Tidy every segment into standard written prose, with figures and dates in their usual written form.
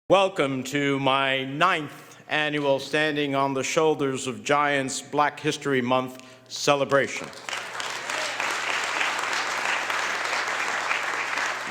Welcome to my 9th annual Standing on the Shoulders of Giants Black History Month celebration.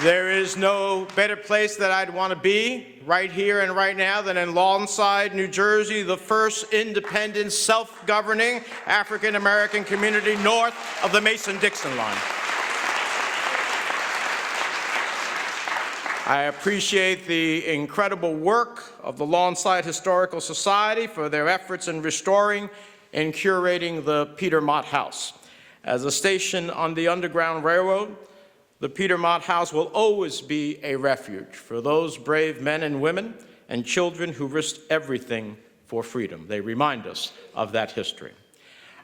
There is no better place that I'd want to be right here and right now than in Lawnside, New Jersey, the first independent, self-governing African-American community north of the Mason-Dixon line. I appreciate the incredible work of the Lawnside Historical Society for their efforts in restoring and curating the Peter Mott House. As a station on the Underground Railroad, the Peter Mott House will always be a refuge for those brave men and women and children who risked everything for freedom. They remind us of that history.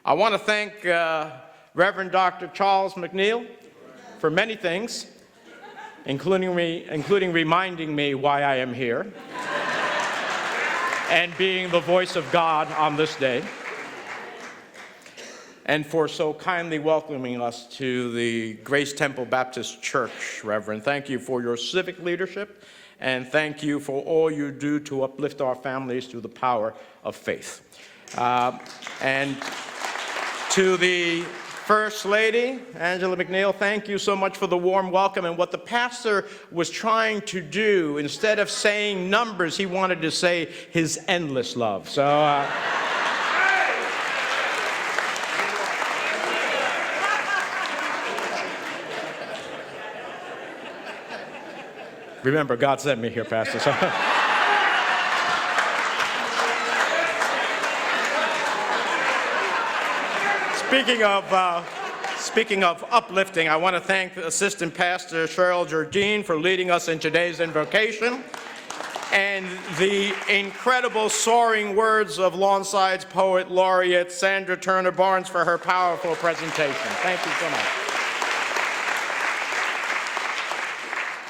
I want to thank Reverend Dr. Charles McNeil for many things, including reminding me why I am here and being the voice of God on this day, and for so kindly welcoming us to the Grace Temple Baptist Church, Reverend. Thank you for your civic leadership, and thank you for all you do to uplift our families through the power of faith. And to the First Lady, Angela McNeil, thank you so much for the warm welcome. And what the pastor was trying to do, instead of saying numbers, he wanted to say his endless love. So, remember, God sent me here, Pastor. So. Speaking of uplifting, I want to thank Assistant Pastor Cheryl Jardine for leading us in today's invocation, and the incredible soaring words of Lawnside's poet laureate Sandra Turner Barnes for her powerful presentation. Thank you so much.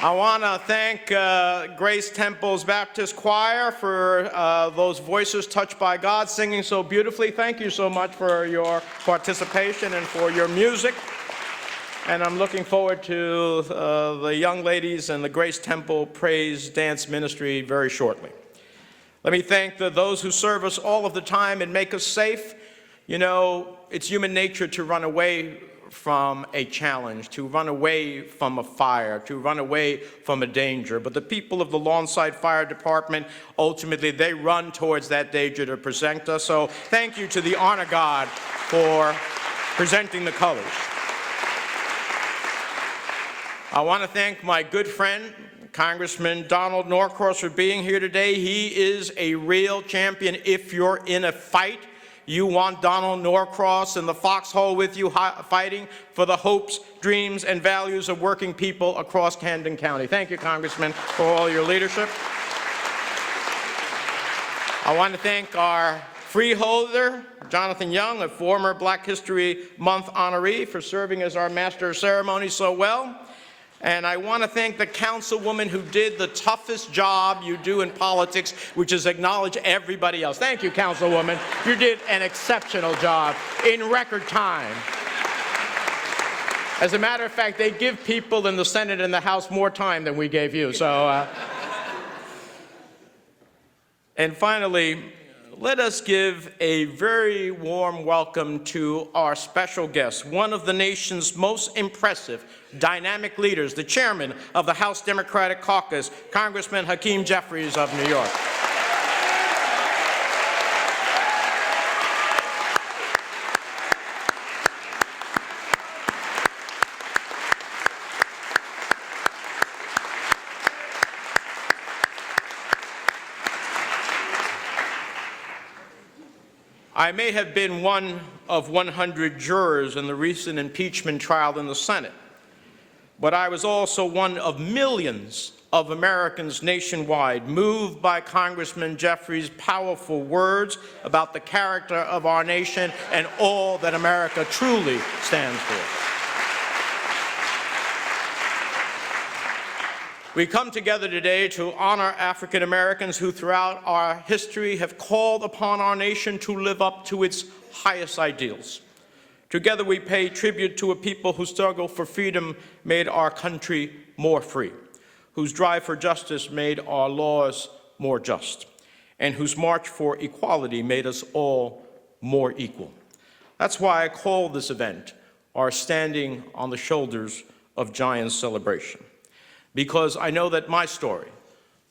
I want to thank Grace Temple's Baptist Choir for those voices touched by God, singing so beautifully. Thank you so much for your participation and for your music. And I'm looking forward to the young ladies and the Grace Temple Praise Dance Ministry very shortly. Let me thank those who serve us all of the time and make us safe. You know, it's human nature to run away from a challenge, to run away from a fire, to run away from a danger. But the people of the Lawnside Fire Department, ultimately, they run towards that danger to present us. So thank you to the Honor Guard for presenting the colors. I want to thank my good friend, Congressman Donald Norcross, for being here today. He is a real champion. If you're in a fight, you want Donald Norcross in the foxhole with you, fighting for the hopes, dreams, and values of working people across Camden County. Thank you, Congressman, for all your leadership. I want to thank our freeholder, Jonathan Young, a former Black History Month honoree, for serving as our Master of Ceremonies so well. And I want to thank the councilwoman who did the toughest job you do in politics, which is acknowledge everybody else. Thank you, councilwoman. You did an exceptional job in record time. As a matter of fact, they give people in the Senate and the House more time than we gave you. So, and finally, let us give a very warm welcome to our special guest, one of the nation's most impressive, dynamic leaders, the chairman of the House Democratic Caucus, Congressman Hakeem Jeffries of New York. I may have been one of 100 jurors in the recent impeachment trial in the Senate, but I was also one of millions of Americans nationwide moved by Congressman Jeffries' powerful words about the character of our nation and all that America truly stands for. We come together today to honor African Americans who throughout our history have called upon our nation to live up to its highest ideals. Together we pay tribute to a people whose struggle for freedom made our country more free, whose drive for justice made our laws more just, and whose march for equality made us all more equal. That's why I call this event our Standing on the Shoulders of Giants celebration, because I know that my story,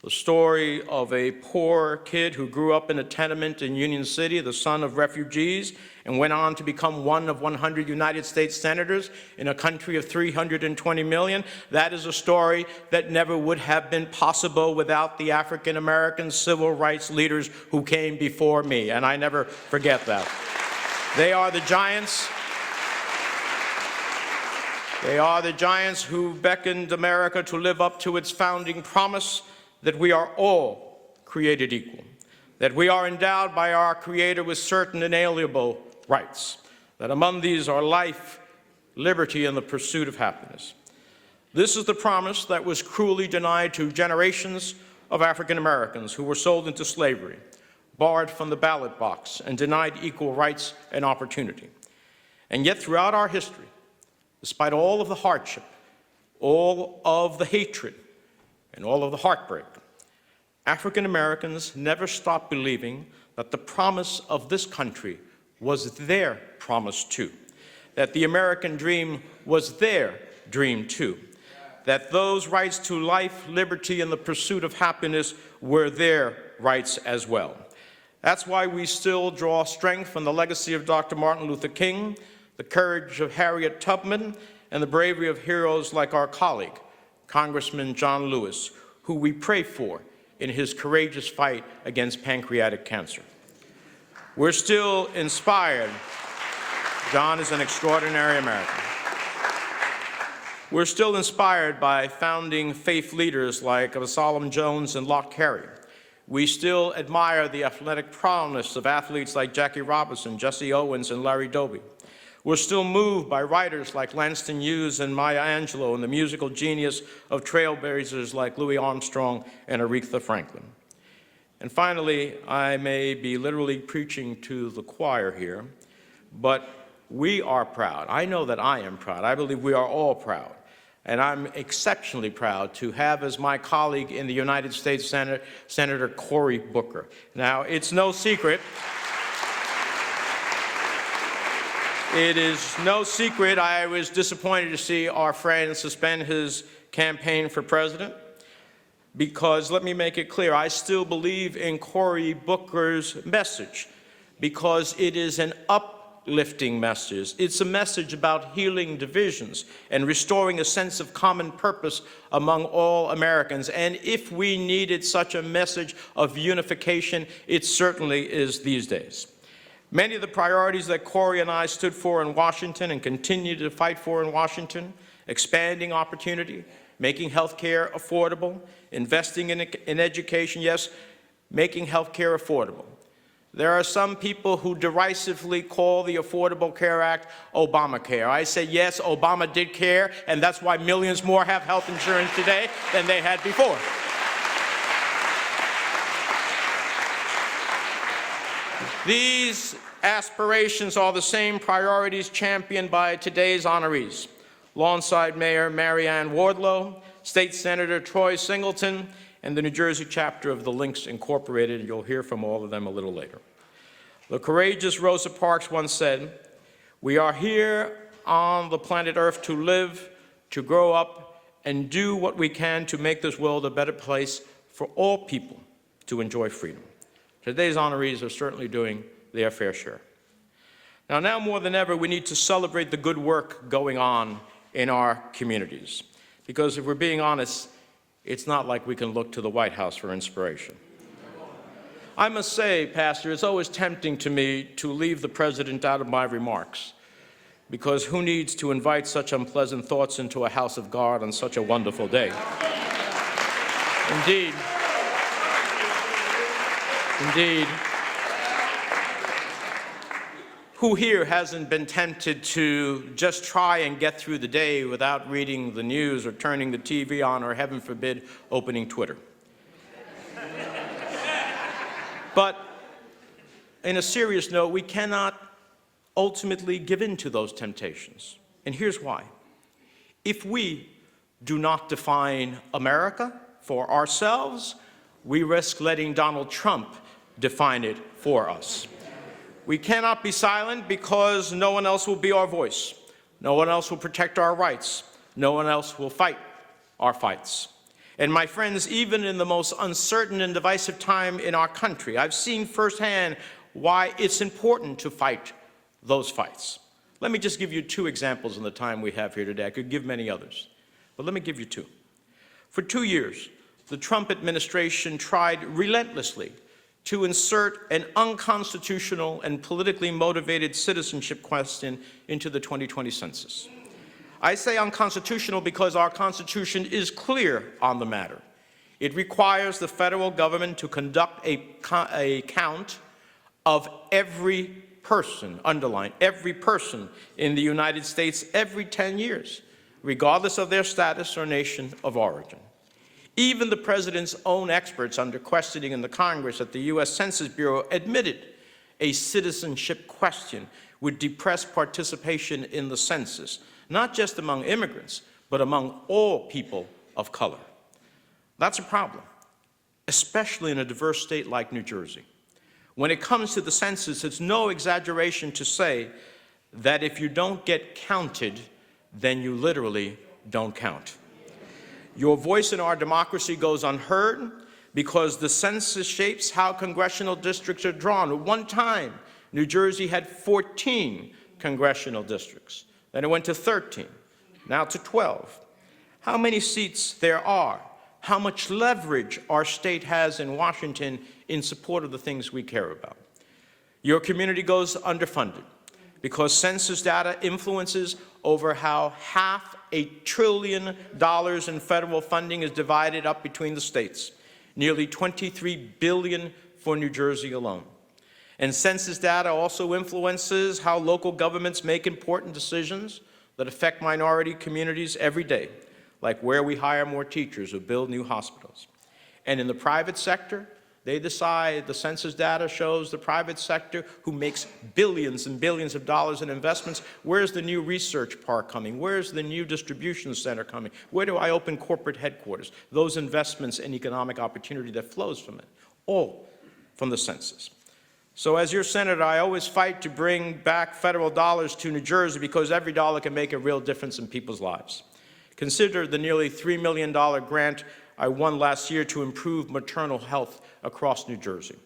the story of a poor kid who grew up in a tenement in Union City, the son of refugees, and went on to become one of 100 United States senators in a country of 320 million, that is a story that never would have been possible without the African American civil rights leaders who came before me, and I never forget that. They are the giants. They are the giants who beckoned America to live up to its founding promise that we are all created equal, that we are endowed by our Creator with certain inalienable rights, that among these are life, liberty, and the pursuit of happiness. This is the promise that was cruelly denied to generations of African Americans who were sold into slavery, barred from the ballot box, and denied equal rights and opportunity. And yet throughout our history, despite all of the hardship, all of the hatred, and all of the heartbreak, African Americans never stopped believing that the promise of this country was their promise too, that the American dream was their dream too, that those rights to life, liberty, and the pursuit of happiness were their rights as well. That's why we still draw strength from the legacy of Dr. Martin Luther King, the courage of Harriet Tubman, and the bravery of heroes like our colleague, Congressman John Lewis, who we pray for in his courageous fight against pancreatic cancer. We're still inspired. John is an extraordinary American. We're still inspired by founding faith leaders like Absalom Jones and Locke Carey. We still admire the athletic prowess of athletes like Jackie Robinson, Jesse Owens, and Larry Doby. We're still moved by writers like Langston Hughes and Maya Angelou and the musical genius of trailblazers like Louis Armstrong and Aretha Franklin. And finally, I may be literally preaching to the choir here, but we are proud. I know that I am proud. I believe we are all proud. And I'm exceptionally proud to have as my colleague in the United States Senate, Senator Cory Booker. Now, it's no secret. It is no secret I was disappointed to see our friend suspend his campaign for president, because let me make it clear, I still believe in Cory Booker's message, because it is an uplifting message. It's a message about healing divisions and restoring a sense of common purpose among all Americans. And if we needed such a message of unification, it certainly is these days. Many of the priorities that Cory and I stood for in Washington and continue to fight for in Washington, expanding opportunity, making health care affordable, investing in education, yes, making health care affordable. There are some people who derisively call the Affordable Care Act Obamacare. I say, yes, Obama did care, and that's why millions more have health insurance today than they had before. These aspirations are the same priorities championed by today's honorees: Lawnside Mayor Marianne Wardlow, State Senator Troy Singleton, and the New Jersey chapter of the Lynx Incorporated. You'll hear from all of them a little later. The courageous Rosa Parks once said, "We are here on the planet Earth to live, to grow up, and do what we can to make this world a better place for all people to enjoy freedom." Today's honorees are certainly doing their fair share. Now more than ever, we need to celebrate the good work going on in our communities. Because if we're being honest, it's not like we can look to the White House for inspiration. I must say, Pastor, it's always tempting to me to leave the president out of my remarks, because who needs to invite such unpleasant thoughts into a house of God on such a wonderful day? Indeed. Indeed. Who here hasn't been tempted to just try and get through the day without reading the news or turning the TV on or, heaven forbid, opening Twitter? But in a serious note, we cannot ultimately give in to those temptations. And here's why. If we do not define America for ourselves, we risk letting Donald Trump define it for us. We cannot be silent because no one else will be our voice. No one else will protect our rights. No one else will fight our fights. And my friends, even in the most uncertain and divisive time in our country, I've seen firsthand why it's important to fight those fights. Let me just give you 2 examples in the time we have here today. I could give many others, but let me give you 2. For 2 years, the Trump administration tried relentlessly to insert an unconstitutional and politically motivated citizenship question into the 2020 census. I say unconstitutional because our Constitution is clear on the matter. It requires the federal government to conduct a count of every person, underline, every person in the United States every 10 years, regardless of their status or nation of origin. Even the president's own experts under questioning in the Congress at the U.S. Census Bureau admitted a citizenship question would depress participation in the census, not just among immigrants, but among all people of color. That's a problem, especially in a diverse state like New Jersey. When it comes to the census, it's no exaggeration to say that if you don't get counted, then you literally don't count. Your voice in our democracy goes unheard because the census shapes how congressional districts are drawn. At one time, New Jersey had 14 congressional districts. Then it went to 13, now to 12. How many seats there are, how much leverage our state has in Washington in support of the things we care about. Your community goes underfunded because census data influences over how $500 billion in federal funding is divided up between the states, nearly $23 billion for New Jersey alone. And census data also influences how local governments make important decisions that affect minority communities every day, like where we hire more teachers or build new hospitals. And in the private sector, they decide, the census data shows the private sector who makes billions and billions of dollars in investments. Where's the new research park coming? Where's the new distribution center coming? Where do I open corporate headquarters? Those investments and economic opportunity that flows from it, all from the census. So as your senator, I always fight to bring back federal dollars to New Jersey because every dollar can make a real difference in people's lives. Consider the nearly $3 million grant I won last year to improve maternal health across New Jersey.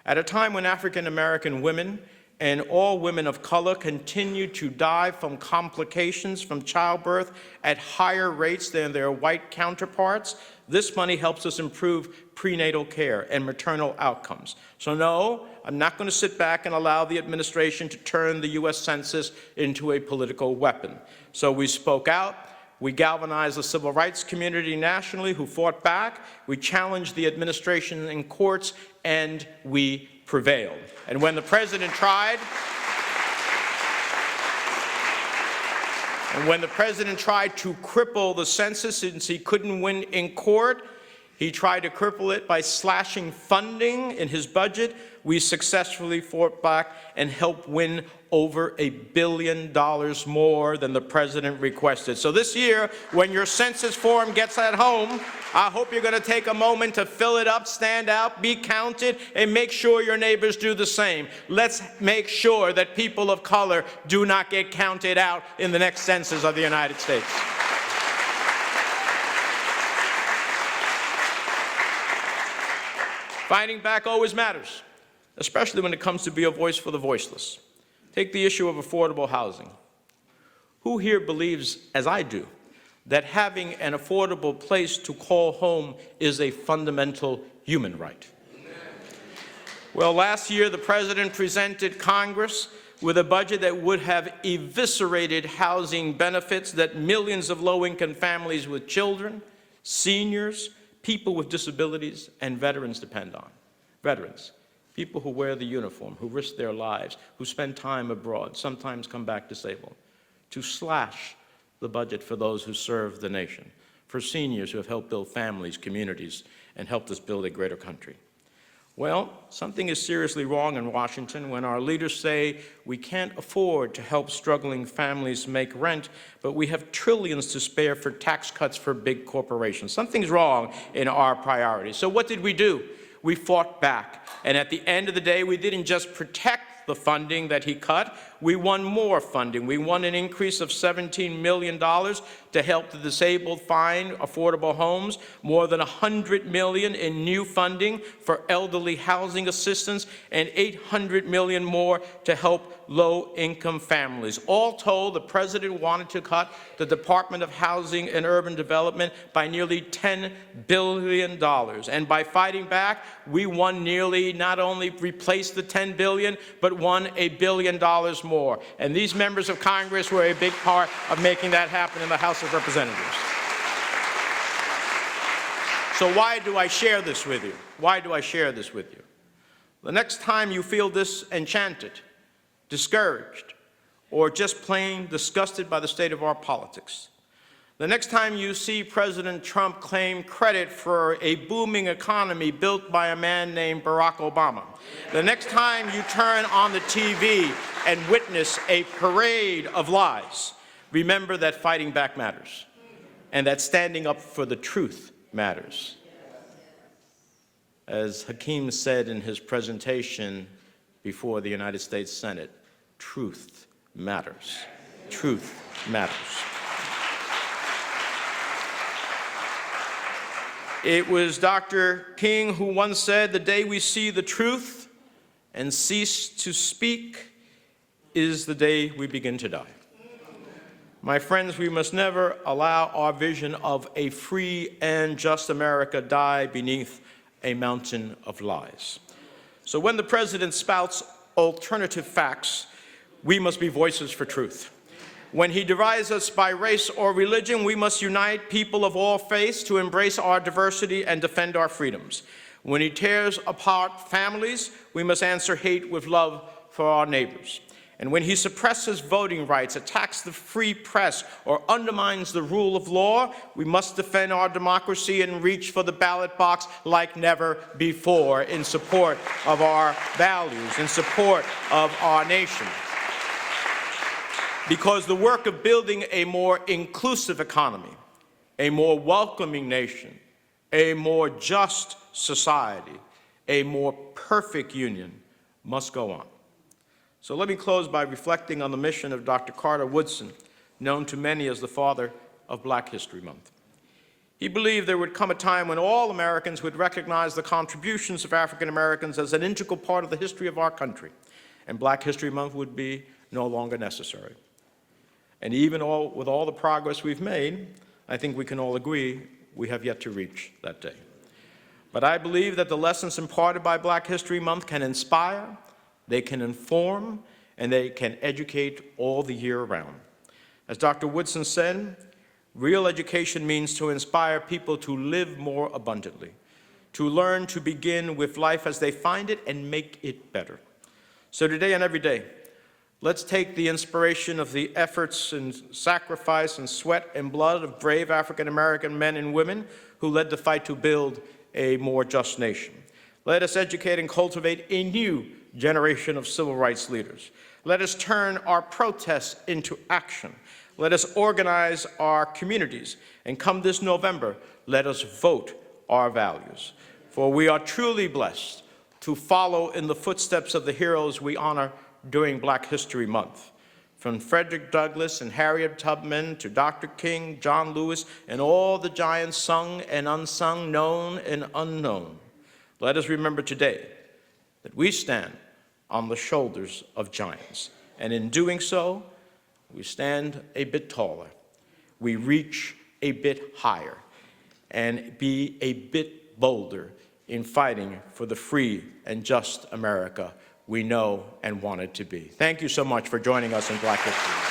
At a time when African American women and all women of color continue to die from complications from childbirth at higher rates than their white counterparts, this money helps us improve prenatal care and maternal outcomes. So no, I'm not going to sit back and allow the administration to turn the U.S. Census into a political weapon. So we spoke out. We galvanized the civil rights community nationally who fought back. We challenged the administration in courts, and we prevailed. And when the president tried, to cripple the census since he couldn't win in court, he tried to cripple it by slashing funding in his budget. We successfully fought back and helped win over $1 billion more than the president requested. So this year, when your census form gets at home, I hope you're going to take a moment to fill it up, stand out, be counted, and make sure your neighbors do the same. Let's make sure that people of color do not get counted out in the next census of the United States. Fighting back always matters, especially when it comes to be a voice for the voiceless. Take the issue of affordable housing. Who here believes, as I do, that having an affordable place to call home is a fundamental human right? Well, last year the president presented Congress with a budget that would have eviscerated housing benefits that millions of low-income families with children, seniors, people with disabilities, and veterans depend on. Veterans, people who wear the uniform, who risk their lives, who spend time abroad, sometimes come back disabled. To slash the budget for those who serve the nation, for seniors who have helped build families, communities, and helped us build a greater country. Well, something is seriously wrong in Washington when our leaders say we can't afford to help struggling families make rent, but we have trillions to spare for tax cuts for big corporations. Something's wrong in our priorities. So what did we do? We fought back. And at the end of the day, we didn't just protect the funding that he cut, we won more funding. We won an increase of $17 million to help the disabled find affordable homes, more than $100 million in new funding for elderly housing assistance, and $800 million more to help low-income families. All told, the president wanted to cut the Department of Housing and Urban Development by nearly $10 billion. And by fighting back, we won nearly, not only replaced the $10 billion, but won $1 billion more. And these members of Congress were a big part of making that happen in the House of Representatives. So why do I share this with you? Why do I share this with you? The next time you feel disenchanted, discouraged, or just plain disgusted by the state of our politics, the next time you see President Trump claim credit for a booming economy built by a man named Barack Obama, the next time you turn on the TV and witness a parade of lies, remember that fighting back matters, and that standing up for the truth matters. As Hakeem said in his presentation before the United States Senate, truth matters. Truth matters. It was Dr. King who once said, "The day we see the truth and cease to speak is the day we begin to die." My friends, we must never allow our vision of a free and just America die beneath a mountain of lies. So when the president spouts alternative facts, we must be voices for truth. When he divides us by race or religion, we must unite people of all faiths to embrace our diversity and defend our freedoms. When he tears apart families, we must answer hate with love for our neighbors. And when he suppresses voting rights, attacks the free press, or undermines the rule of law, we must defend our democracy and reach for the ballot box like never before in support of our values, in support of our nation. Because the work of building a more inclusive economy, a more welcoming nation, a more just society, a more perfect union must go on. So let me close by reflecting on the mission of Dr. Carter Woodson, known to many as the father of Black History Month. He believed there would come a time when all Americans would recognize the contributions of African Americans as an integral part of the history of our country, and Black History Month would be no longer necessary. And even with all the progress we've made, I think we can all agree we have yet to reach that day. But I believe that the lessons imparted by Black History Month can inspire, they can inform, and they can educate all the year round. As Dr. Woodson said, real education means to inspire people to live more abundantly, to learn to begin with life as they find it and make it better. So today and every day, let's take the inspiration of the efforts and sacrifice and sweat and blood of brave African-American men and women who led the fight to build a more just nation. Let us educate and cultivate a new generation of civil rights leaders. Let us turn our protests into action. Let us organize our communities. And come this November, let us vote our values. For we are truly blessed to follow in the footsteps of the heroes we honor during Black History Month. From Frederick Douglass and Harriet Tubman to Dr. King, John Lewis, and all the giants sung and unsung, known and unknown. Let us remember today that we stand on the shoulders of giants. And in doing so, we stand a bit taller. We reach a bit higher and be a bit bolder in fighting for the free and just America we know and want it to be. Thank you so much for joining us in Black History.